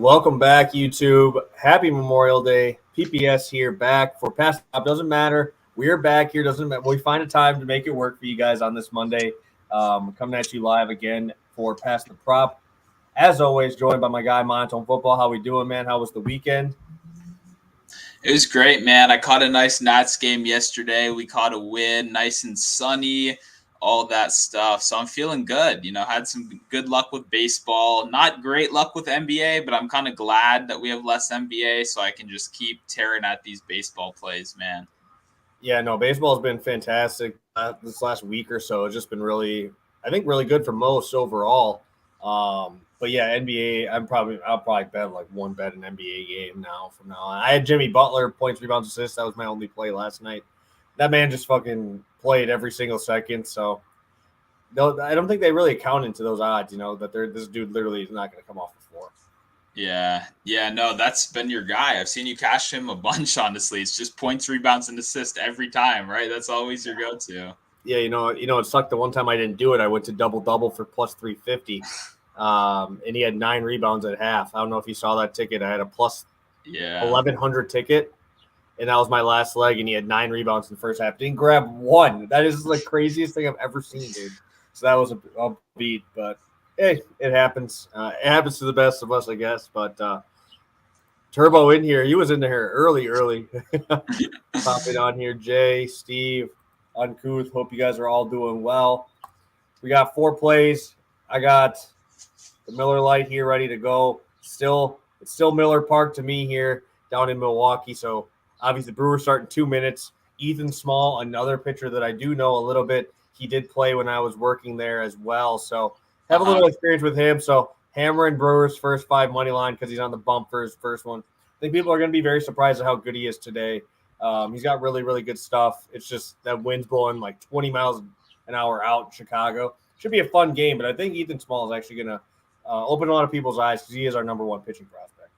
Welcome back, YouTube. Happy Memorial Day. PPS here, back for Pass the Prop. Doesn't matter. We're back here. Doesn't matter. We find a time to make it work for you guys on this Monday. Coming at you live again for Pass the Prop. As always, joined by my guy, Monotone Football. How we doing, man? How was the weekend? It was great, man. I caught a nice Nats game yesterday. We caught a win, nice and sunny, all that stuff. So I'm feeling good. Had some good luck with baseball. Not great luck with NBA, but I'm kind of glad that we have less NBA so I can just keep tearing at these baseball plays, man. Yeah, no, baseball's been fantastic this last week or so. It's just been really good for most overall. But yeah, NBA, I'll probably bet like one bet an NBA game now from now on. I had Jimmy Butler, points, rebounds, assists. That was my only play last night. That man just fucking played every single second. So I don't think they really account into those odds, that this dude literally is not going to come off the floor. Yeah, no, that's been your guy. I've seen you cash him a bunch, honestly. It's just points, rebounds, and assists every time, right? That's always your go-to. Yeah, it sucked the one time I didn't do it. I went to double for plus 350. And he had 9 rebounds at half. I don't know if you saw that ticket. I had a plus 1,100 ticket, and that was my last leg, and he had 9 rebounds in the first half. Didn't grab one. That is the craziest thing I've ever seen, dude. So that was a beat, but hey, it happens. It happens to the best of us, I guess. But Turbo in here. He was in here early. Popping on here. Jay, Steve, Uncouth. Hope you guys are all doing well. We got 4 plays. I got the Miller Lite here ready to go. It's still Miller Park to me here down in Milwaukee. So obviously the Brewers start in 2 minutes. Ethan Small, another pitcher that I do know a little bit. He did play when I was working there as well. So have a little experience with him. So hammering Brewers first 5 money line because he's on the bump for his first one. I think people are going to be very surprised at how good he is today. He's got really, really good stuff. It's just that wind's blowing like 20 miles an hour out in Chicago. Should be a fun game, but I think Ethan Small is actually going to open a lot of people's eyes because he is our number 1 pitching prospect.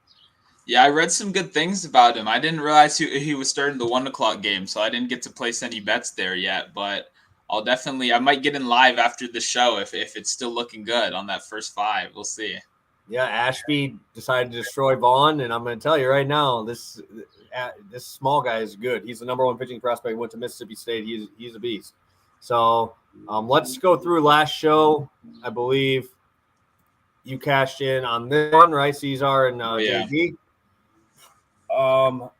Yeah, I read some good things about him. I didn't realize he was starting the 1 o'clock game, so I didn't get to place any bets there yet, but I might get in live after the show if it's still looking good on that first 5. We'll see. Yeah, Ashby decided to destroy Vaughn, and I'm going to tell you right now, this small guy is good. He's the number 1 pitching prospect. Went to Mississippi State. He's a beast. So let's go through last show. I believe you cashed in on this one, right, Cesar and JG?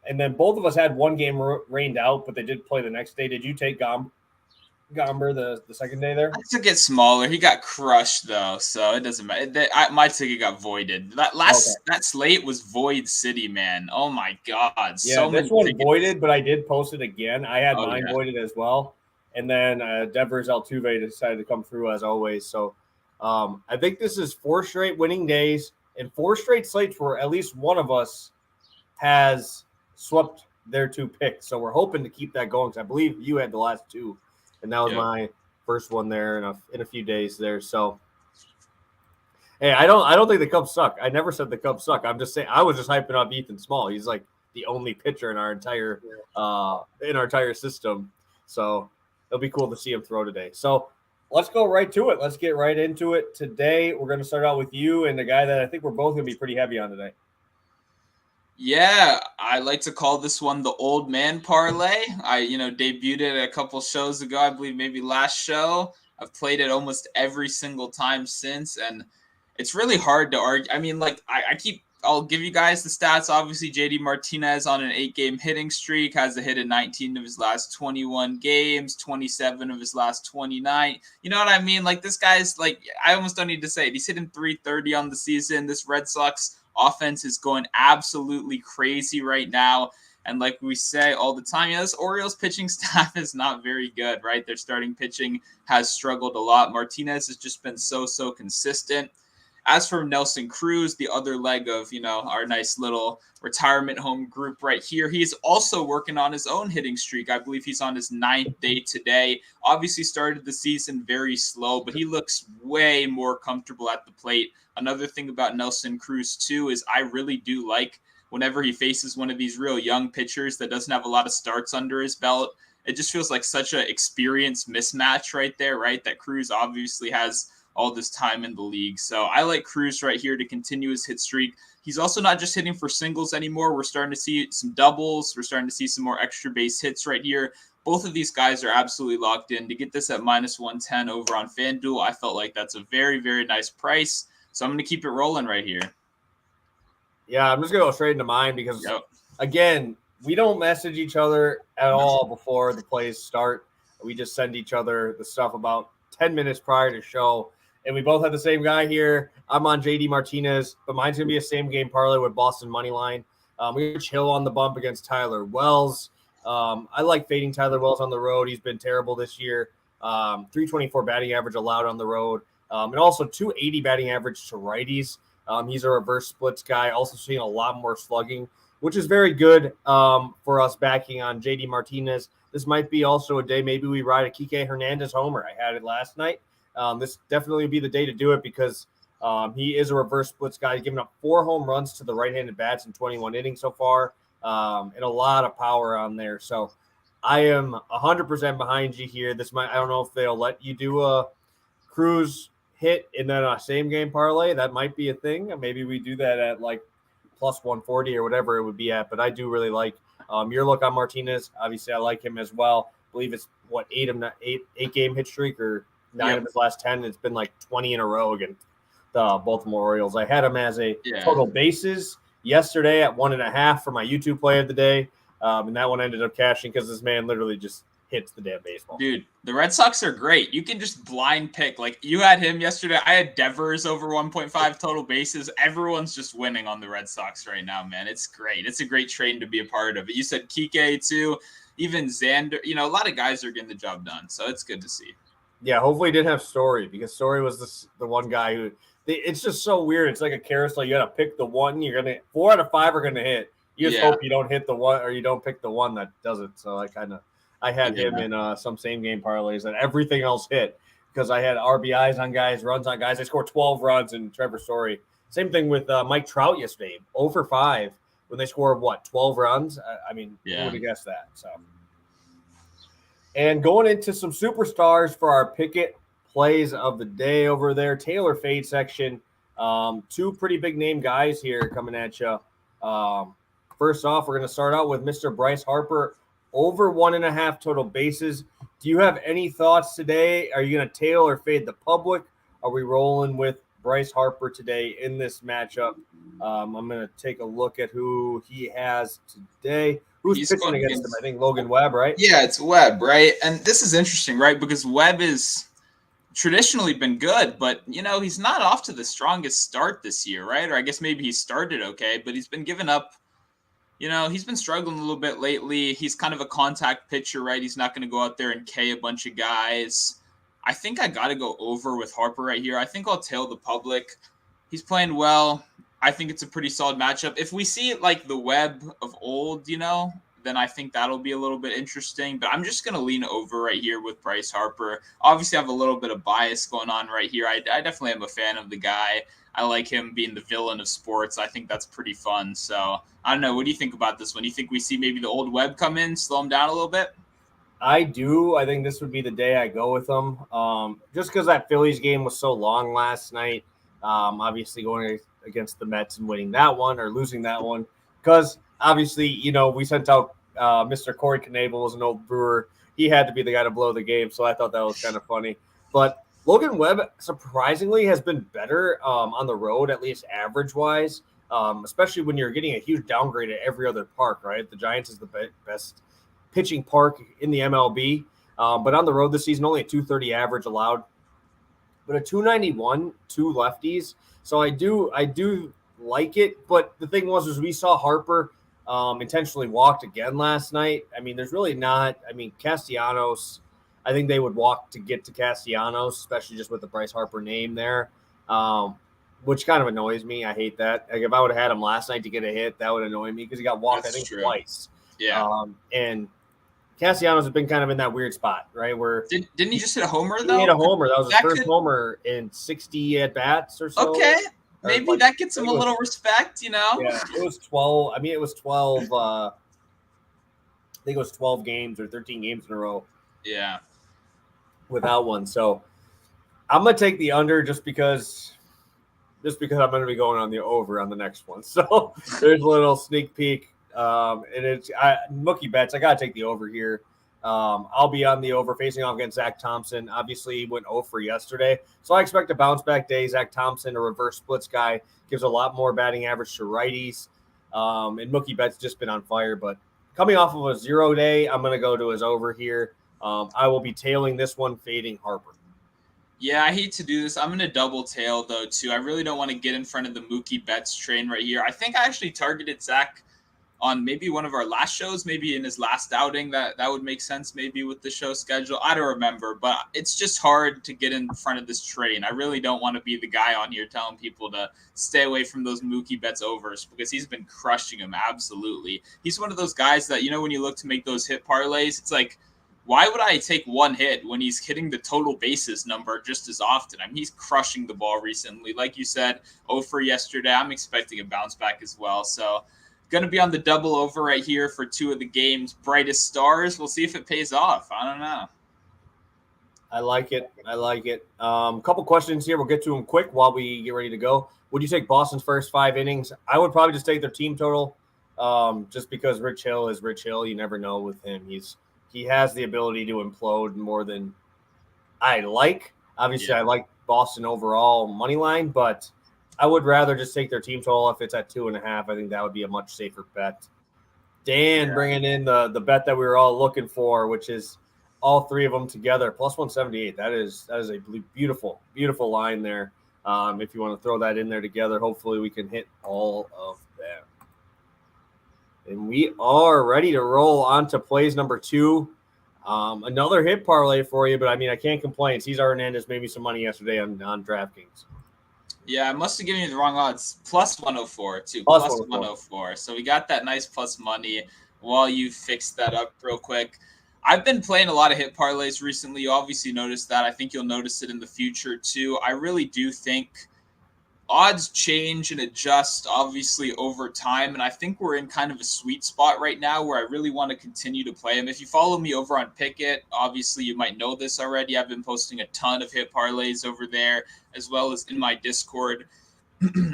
And then both of us had one game rained out, but they did play the next day. Did you take Gomber the second day there? I took it smaller. He got crushed though, so it doesn't matter. My ticket got voided. That slate was void city, man. Oh my god! Yeah, this one voided, but I did post it again. I had mine voided as well, and then Devers Altuve decided to come through as always. So I think this is 4 straight winning days and 4 straight slates where at least one of us has swept their 2 picks. So we're hoping to keep that going because I believe you had the last 2. And that was my first one there in a few days there. So, hey, I don't think the Cubs suck. I never said the Cubs suck. I'm just saying I was just hyping up Ethan Small. He's like the only pitcher in our entire system. So it'll be cool to see him throw today. So let's go right to it. Let's get right into it. Today we're going to start out with you and the guy that I think we're both going to be pretty heavy on today. Yeah, I like to call this one the Old Man Parlay. I, debuted it a couple shows ago, I believe maybe last show. I've played it almost every single time since, and it's really hard to argue. I mean, I'll give you guys the stats. Obviously, JD Martinez on an 8-game hitting streak has a hit in 19 of his last 21 games, 27 of his last 29. You know what I mean? Like, this guy's I almost don't need to say it. He's hitting 330 on the season. This Red Sox offense is going absolutely crazy right now. And like we say all the time, this Orioles pitching staff is not very good, right? Their starting pitching has struggled a lot. Martinez has just been so consistent. As for Nelson Cruz, the other leg of, our nice little retirement home group right here, he's also working on his own hitting streak. I believe he's on his 9th day today. Obviously started the season very slow, but he looks way more comfortable at the plate. Another thing about Nelson Cruz, too, is I really do like whenever he faces one of these real young pitchers that doesn't have a lot of starts under his belt. It just feels like such an experienced mismatch right there, right? That Cruz obviously has all this time in the league. So I like Cruz right here to continue his hit streak. He's also not just hitting for singles anymore. We're starting to see some doubles. We're starting to see some more extra base hits right here. Both of these guys are absolutely locked in. To get this at -110 over on FanDuel, I felt like that's a very, very nice price. So I'm going to keep it rolling right here. Yeah, I'm just going to go straight into mine because, again, we don't message each other at all before the plays start. We just send each other the stuff about 10 minutes prior to show. And we both have the same guy here. I'm on JD Martinez, but mine's going to be a same game parlay with Boston money line. We chill on the bump against Tyler Wells. I like fading Tyler Wells on the road. He's been terrible this year. 324 batting average allowed on the road. And also 280 batting average to righties. He's a reverse splits guy, also seeing a lot more slugging, which is very good for us backing on JD Martinez. This might be also a day maybe we ride a Cesar Hernandez homer. I had it last night. This definitely would be the day to do it because he is a reverse splits guy. He's given up 4 home runs to the right-handed bats in 21 innings so far, and a lot of power on there. So I am 100% behind you here. I don't know if they'll let you do a Cruz hit and then a same game parlay. That might be a thing. Maybe we do that at like plus 140 or whatever it would be at. But I do really like your look on Martinez. Obviously, I like him as well. I believe it's eight game hit streak or 9 of his last 10. It's been like 20 in a row against the Baltimore Orioles. I had him as a total bases yesterday at 1.5 for my YouTube play of the day. And that one ended up cashing because this man literally just hits the damn baseball. Dude, the Red Sox are great. You can just blind pick. Like, you had him yesterday. I had Devers over 1.5 total bases. Everyone's just winning on the Red Sox right now, man. It's great. It's a great trade to be a part of. You said Kike, too. Even Xander. You know, a lot of guys are getting the job done, so it's good to see. Yeah, hopefully he didn't have Story because Story was the one guy who – it's just so weird. It's like a carousel. You got to pick the one. 4 out of 5 are going to hit. You just hope you don't hit the one or you don't pick the one that doesn't. So I had him in some same game parlays and everything else hit because I had RBIs on guys, runs on guys. I scored 12 runs in Trevor Story. Same thing with Mike Trout yesterday, 0 for 5 when they scored 12 runs. I mean, who would have guessed that? So, and going into some superstars for our Pikkit plays of the day over there, Taylor fade section. 2 pretty big name guys here coming at you. First off, we're going to start out with Mr. Bryce Harper. Over 1.5 total bases. Do you have any thoughts today? Are you going to tail or fade the public? Are we rolling with Bryce Harper today in this matchup? I'm going to take a look at who he has today. Who's pitching against him? I think Logan Webb, right? Yeah, it's Webb, right? And this is interesting, right? Because Webb is traditionally been good, but, you know, he's not off to the strongest start this year, right? Or I guess maybe he started okay, but he's been giving up. You know, he's been struggling a little bit lately. He's kind of a contact pitcher, right? He's not going to go out there and K a bunch of guys. I think I got to go over with Harper right here. I think I'll tail the public. He's playing well. I think it's a pretty solid matchup. If we see it like the Webb of old, you know, then I think that'll be a little bit interesting. But I'm just going to lean over right here with Bryce Harper. Obviously, I have a little bit of bias going on right here. I definitely am a fan of the guy. I like him being the villain of sports. I think that's pretty fun. So, I don't know. What do you think about this one? Do you think we see maybe the old Webb come in, slow him down a little bit? I do. I think this would be the day I go with him. Just because that Phillies game was so long last night. Obviously, going against the Mets and winning that one or losing that one. Because, obviously, you know, we sent out Mr. Corey Knebel was an old Brewer. He had to be the guy to blow the game. So, I thought that was kind of funny. But Logan Webb, surprisingly, has been better on the road, at least average-wise, especially when you're getting a huge downgrade at every other park, right? The Giants is the best pitching park in the MLB. But on the road this season, only a 230 average allowed, but a 291, 2 lefties. So I do like it. But the thing was we saw Harper intentionally walked again last night. I mean, there's really not – I mean, Castellanos – I think they would walk to get to Castellanos, especially just with the Bryce Harper name there, which kind of annoys me. I hate that. Like if I would have had him last night to get a hit, that would annoy me because he got walked, I think, twice. Yeah. And Castellanos has been kind of in that weird spot, right? Where didn't he just hit a homer though? He hit a homer. That was his first homer in 60 at bats or so. Okay. Maybe that gets him a little respect, you know? Yeah, it was 12. I mean, it was 12. I think it was 12 games or 13 games in a row. Yeah. Without one. So I'm going to take the under just because I'm going to be going on the over on the next one. So there's a little sneak peek. And it's Mookie bets. I got to take the over here. I'll be on the over facing off against Zach Thompson. Obviously, he went 0 for yesterday. So I expect a bounce back day. Zach Thompson, a reverse splits guy, gives a lot more batting average to righties. And Mookie Betts just been on fire. But coming off of a 0 day, I'm going to go to his over here. I will be tailing this one, fading Harper. Yeah, I hate to do this. I'm going to double tail, though, too. I really don't want to get in front of the Mookie Betts train right here. I think I actually targeted Zach on maybe one of our last shows, maybe in his last outing. That would make sense maybe with the show schedule. I don't remember, but it's just hard to get in front of this train. I really don't want to be the guy on here telling people to stay away from those Mookie Betts overs because he's been crushing them, absolutely. He's one of those guys that, when you look to make those hit parlays, it's like, why would I take one hit when he's hitting the total bases number just as often? I mean, he's crushing the ball recently. Like you said, 0 for yesterday. I'm expecting a bounce back as well. So going to be on the double over right here for 2 of the game's brightest stars. We'll see if it pays off. I don't know. I like it. A couple questions here. We'll get to them quick while we get ready to go. Would you take Boston's first 5 innings? I would probably just take their team total just because Rich Hill is Rich Hill. You never know with him. He has the ability to implode more than I like. Obviously, I like Boston overall money line, but I would rather just take their team total if it's at 2.5. I think that would be a much safer bet. Dan bringing in the bet that we were all looking for, which is all 3 of them together, plus 178. That is a beautiful, beautiful line there. If you want to throw that in there together, hopefully we can hit all of them. And we are ready to roll on to plays number 2. Another hit parlay for you, but I can't complain. Cesar Hernandez made me some money yesterday on DraftKings. Yeah, I must have given you the wrong odds. Plus 104, too. Plus 104. So we got that nice plus money while you fixed that up real quick. I've been playing a lot of hit parlays recently. You obviously noticed that. I think you'll notice it in the future, too. I really do think odds change and adjust, obviously, over time. And I think we're in kind of a sweet spot right now where I really want to continue to play them. If you follow me over on Pikkit, obviously you might know this already. I've been posting a ton of hit parlays over there, as well as in my Discord.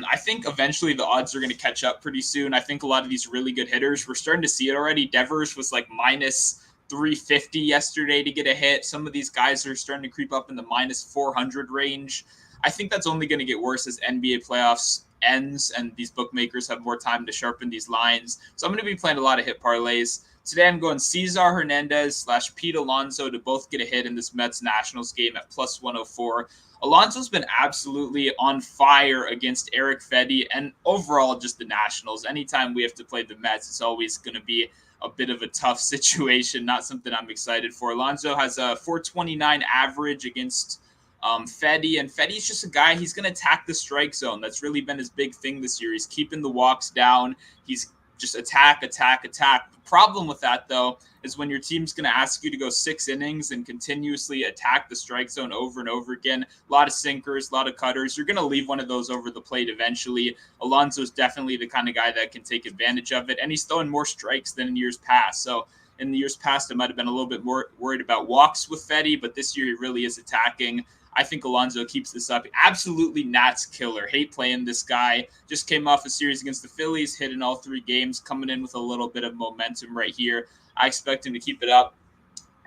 I think eventually the odds are going to catch up pretty soon. I think a lot of these really good hitters, we're starting to see it already. Devers was like minus 350 yesterday to get a hit. Some of these guys are starting to creep up in the minus 400 range. I think that's only going to get worse as NBA playoffs ends and these bookmakers have more time to sharpen these lines. So I'm going to be playing a lot of hit parlays. Today I'm going Cesar Hernandez / Pete Alonso to both get a hit in this Mets-Nationals game at plus 104. Alonso's been absolutely on fire against Eric Fedde and overall just the Nationals. Anytime we have to play the Mets, it's always going to be a bit of a tough situation, not something I'm excited for. Alonso has a 429 average against Fedde, and Fedde's just a guy, he's going to attack the strike zone. That's really been his big thing this year. He's keeping the walks down. He's just attack. The problem with that, though, is when your team's going to ask you to go 6 innings and continuously attack the strike zone over and over again, a lot of sinkers, a lot of cutters, you're going to leave one of those over the plate eventually. Alonso's definitely the kind of guy that can take advantage of it, and he's throwing more strikes than in years past. So in the years past, I might have been a little bit more worried about walks with Fedde, but this year he really is attacking. I think Alonso keeps this up. Absolutely Nats killer. Hate playing this guy. Just came off a series against the Phillies, hit in all 3 games, coming in with a little bit of momentum right here. I expect him to keep it up.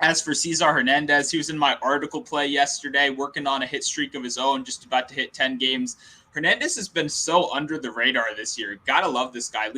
As for Cesar Hernandez, he was in my article play yesterday, working on a hit streak of his own, just about to hit 10 games. Hernandez has been so under the radar this year. Gotta love this guy.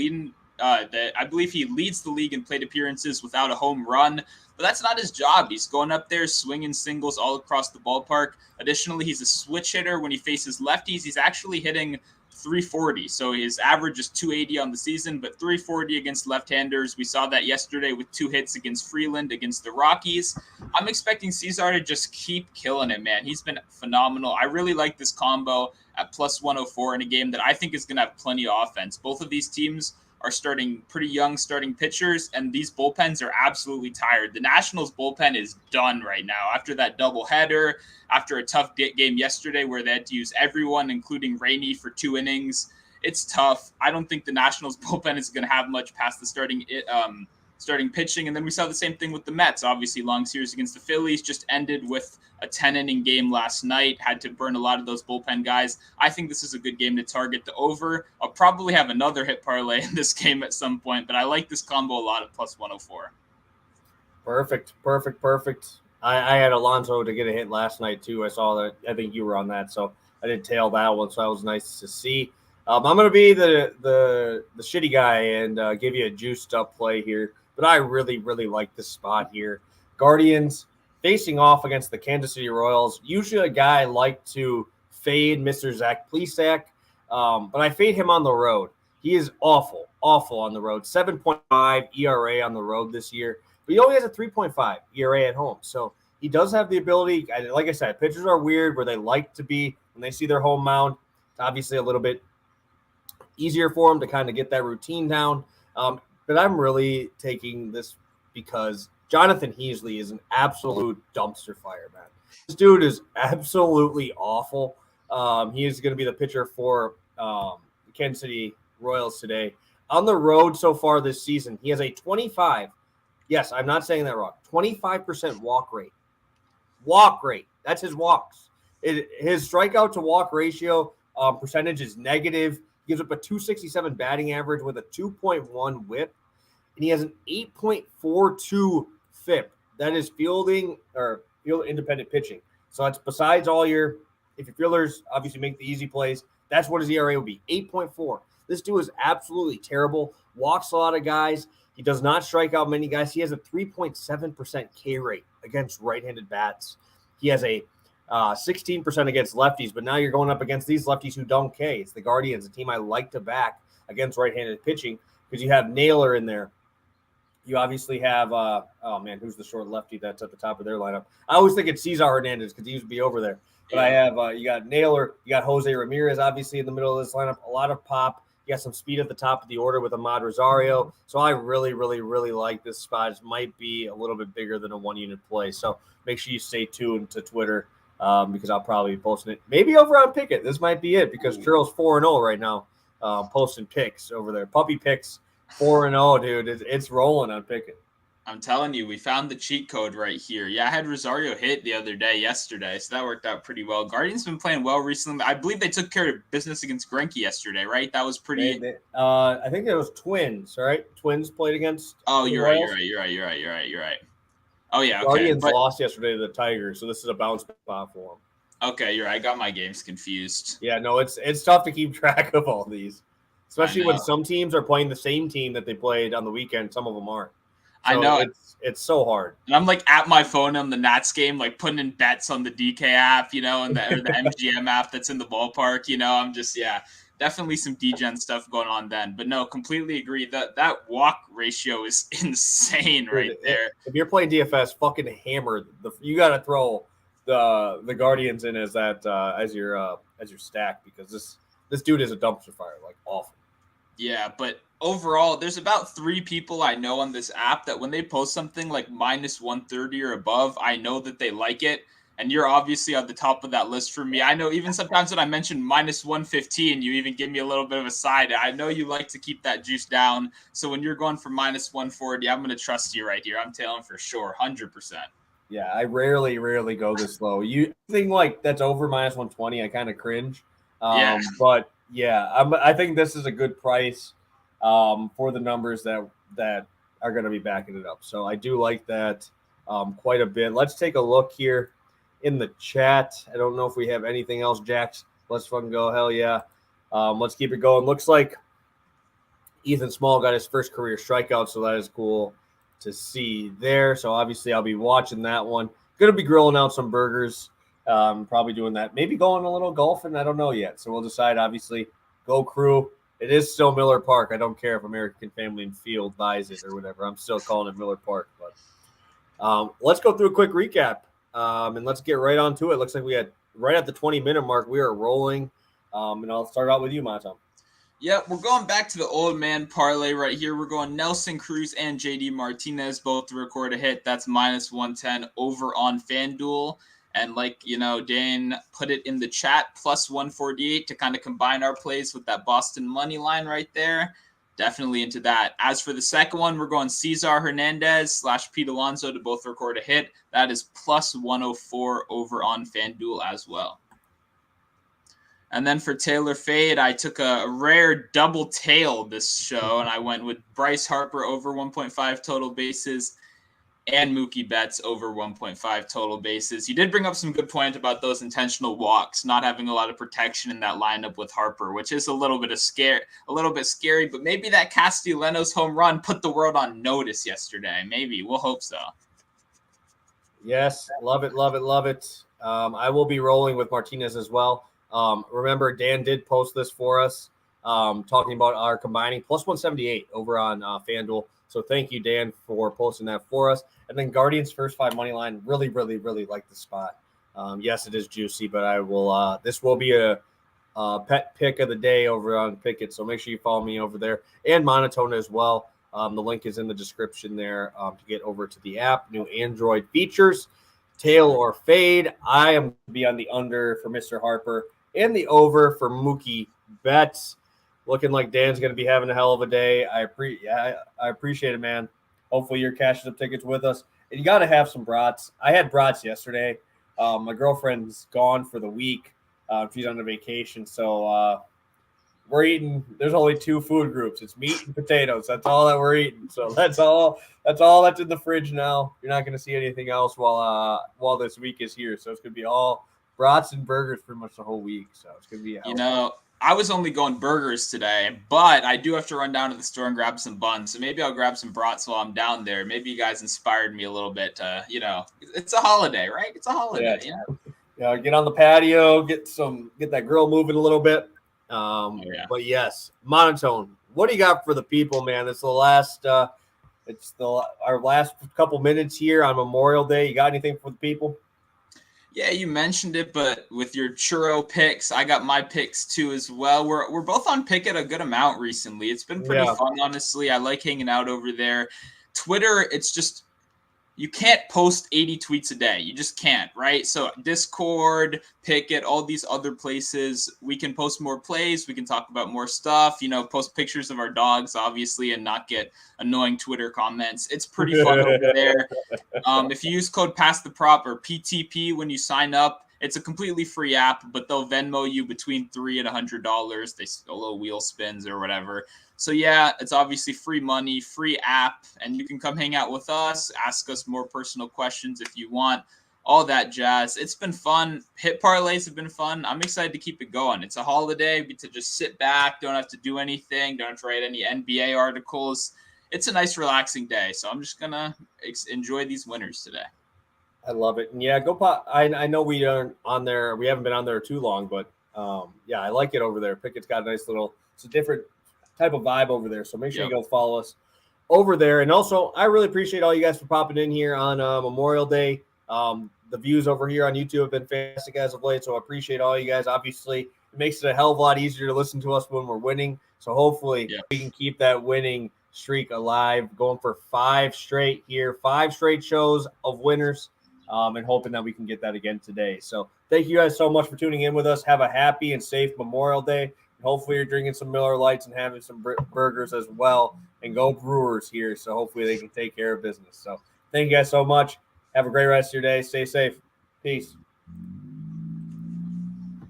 I believe he leads the league in plate appearances without a home run. But that's not his job. He's going up there, swinging singles all across the ballpark. Additionally, he's a switch hitter. When he faces lefties, he's actually hitting 340. So his average is 280 on the season, but 340 against left-handers. We saw that yesterday with 2 hits against Freeland, against the Rockies. I'm expecting Cesar to just keep killing it, man. He's been phenomenal. I really like this combo at plus 104 in a game that I think is going to have plenty of offense. Both of these teams are starting pretty young starting pitchers, and these bullpens are absolutely tired. The Nationals bullpen is done right now after that doubleheader, after a tough game yesterday where they had to use everyone, including Rainey, for 2 innings. It's tough. I don't think the Nationals bullpen is going to have much past the starting pitching. And then we saw the same thing with the Mets. Obviously, long series against the Phillies just ended with a 10-inning game last night. Had to burn a lot of those bullpen guys. I think this is a good game to target the over. I'll probably have another hit parlay in this game at some point, but I like this combo a lot at plus 104. Perfect. I had Alonso to get a hit last night too. I saw that. I think you were on that, so I didn't tail that one. So that was nice to see. I'm going to be the shitty guy and give you a juiced up play here, but I really like this spot here. Guardians facing off against the Kansas City Royals. Usually a guy I like to fade Mr. Zach Plesac, but I fade him on the road. He is awful on the road. 7.5 ERA on the road this year. But he only has a 3.5 ERA at home. So he does have the ability. Like I said, pitchers are weird where they like to be when they see their home mound. It's obviously a little bit easier for them to kind of get that routine down. But I'm really taking this because Jonathan Heasley is an absolute dumpster fire, man. This dude is absolutely awful. He is going to be the pitcher for the Kansas City Royals today. On the road so far this season, he has a 25. Yes, I'm not saying that wrong. 25% walk rate. Walk rate. That's his walks. His strikeout to walk ratio percentage is negative. He gives up a 267 batting average with a 2.1 whip. And he has an 8.42 FIP. That is field independent pitching. So that's besides all your, if your fielders obviously make the easy plays, that's what his ERA will be, 8.4. This dude is absolutely terrible. Walks a lot of guys. He does not strike out many guys. He has a 3.7% K rate against right-handed bats. He has a 16% against lefties, but now you're going up against these lefties who don't K. It's the Guardians, a team I like to back against right-handed pitching because you have Naylor in there. You obviously have, who's the short lefty that's at the top of their lineup? I always think it's Cesar Hernandez because he used to be over there. But I have, you got Naylor, you got Jose Ramirez, obviously, in the middle of this lineup. A lot of pop. You got some speed at the top of the order with Ahmad Rosario. So I really like this spot. It might be a little bit bigger than a one-unit play. So make sure you stay tuned to Twitter because I'll probably be posting it. Maybe over on Pikkit. This might be it because Churl's 4-0 right now, posting picks over there. Puppy picks, 4-0, dude. It's rolling on Pikkit. I'm telling you, we found the cheat code right here. Yeah, I had Rosario hit the other day, yesterday, so that worked out pretty well. Guardians been playing well recently. I believe they took care of business against Greinke yesterday, right? That was pretty. I think it was Twins, right? Twins played against. Oh, you're right. Oh yeah, okay. Guardians lost yesterday to the Tigers, so this is a bounce spot for them. Okay, you're right. I got my games confused. Yeah, no, it's tough to keep track of all these, especially when some teams are playing the same team that they played on the weekend. Some of them aren't. So I know it's so hard. And I'm like at my phone on the Nats game, like putting in bets on the DK app, and or the MGM app that's in the ballpark. I'm just definitely some degen stuff going on then. But no, completely agree that walk ratio is insane right there. If you're playing DFS, fucking hammered. You got to throw the Guardians in as that as your stack because this dude is a dumpster fire, like awful. Yeah, but overall, there's about 3 people I know on this app that when they post something like minus 130 or above, I know that they like it. And you're obviously at the top of that list for me. I know even sometimes when I mention minus 115, you even give me a little bit of a side. I know you like to keep that juice down. So when you're going for minus 140, I'm going to trust you right here. I'm tailing for sure, 100%. Yeah, I rarely go this low. You think like that's over minus 120, I kind of cringe. But yeah, I think this is a good price for the numbers that are going to be backing it up. So I do like that quite a bit. Let's take a look here in the chat. I don't know if we have anything else, Jax. Let's fucking go. Hell yeah. Let's keep it going. Looks like Ethan Small got his first career strikeout, so that is cool to see there. So obviously I'll be watching that one. Going to be grilling out some burgers. Probably doing that. Maybe going a little golfing. I don't know yet. So we'll decide, obviously. Go Crew. It is still Miller Park. I don't care if American Family and Field buys it or whatever. I'm still calling it Miller Park. But let's go through a quick recap and let's get right on to it. Looks like we had right at the 20-minute mark. We are rolling. And I'll start out with you, Monotone. Yeah, we're going back to the Old Man Parlay right here. We're going Nelson Cruz and JD Martinez both to record a hit. That's minus 110 over on FanDuel. And like, Dane put it in the chat, plus 148 to kind of combine our plays with that Boston money line right there. definitely into that. As for the second one, we're going Cesar Hernandez / Pete Alonso to both record a hit. That is plus 104 over on FanDuel as well. And then for Taylor Fade, I took a rare double tail this show, and I went with Bryce Harper over 1.5 total bases and Mookie Betts over 1.5 total bases. You did bring up some good point about those intentional walks, not having a lot of protection in that lineup with Harper, which is a little bit scary, but maybe that Castellanos home run put the world on notice yesterday. Maybe. We'll hope so. Yes, love it, love it, love it. I will be rolling with Martinez as well. Remember, Dan did post this for us, talking about our combining plus 178 over on FanDuel. So thank you, Dan, for posting that for us. And then Guardians first 5 money line, really, really, really like the spot. Yes, it is juicy, but I will. This will be a pet pick of the day over on Pikkit. So make sure you follow me over there, and Monotone as well. The link is in the description there to get over to the app. New Android features, tail or fade. I am be on the under for Mr. Harper and the over for Mookie Betts. Looking like Dan's going to be having a hell of a day. I appreciate it, man. Hopefully you're cashing some tickets with us. And you got to have some brats. I had brats yesterday. My girlfriend's gone for the week. She's on a vacation. So we're eating. There's only 2 food groups. It's meat and potatoes. That's all that we're eating. So that's all that's in the fridge now. You're not going to see anything else while this week is here. So it's going to be all brats and burgers pretty much the whole week. So it's going to be I was only going burgers today, but I do have to run down to the store and grab some buns. So maybe I'll grab some brats while I'm down there. Maybe you guys inspired me a little bit. It's a holiday, right? It's a holiday. Yeah. Get on the patio, get that grill moving a little bit. But yes, Monotone. What do you got for the people, man? It's our last couple minutes here on Memorial Day. You got anything for the people? Yeah, you mentioned it, but with your churro picks, I got my picks too as well. We're both on Pikkit a good amount recently. It's been pretty fun, honestly. I like hanging out over there. Twitter, it's just you can't post 80 tweets a day. You just can't, right? So Discord, Pikkit, all these other places, we can post more plays. We can talk about more stuff, post pictures of our dogs, obviously, and not get annoying Twitter comments. It's pretty fun over there. If you use code PASSTHEPROP or PTP when you sign up, it's a completely free app, but they'll Venmo you between $3 and $100. They a little wheel spins or whatever. So yeah, it's obviously free money, free app, and you can come hang out with us, ask us more personal questions if you want, all that jazz. It's been fun. Hit parlays have been fun. I'm excited to keep it going. It's a holiday to just sit back, don't have to do anything, don't have to write any NBA articles. It's a nice, relaxing day. So I'm just going to enjoy these winners today. I love it. And yeah, go pot. I know we aren't on there. We haven't been on there too long, but I like it over there. Pikkit's got a nice it's a different type of vibe over there. So make sure you go follow us over there. And also, I really appreciate all you guys for popping in here on Memorial Day. The views over here on YouTube have been fantastic as of late. So I appreciate all you guys. Obviously, it makes it a hell of a lot easier to listen to us when we're winning. So hopefully we can keep that winning streak alive, going for 5 straight shows of winners. And hoping that we can get that again today. So thank you guys so much for tuning in with us. Have a happy and safe Memorial Day. And hopefully you're drinking some Miller Lights and having some burgers as well. And go Brewers here. So hopefully they can take care of business. So thank you guys so much. Have a great rest of your day. Stay safe. Peace.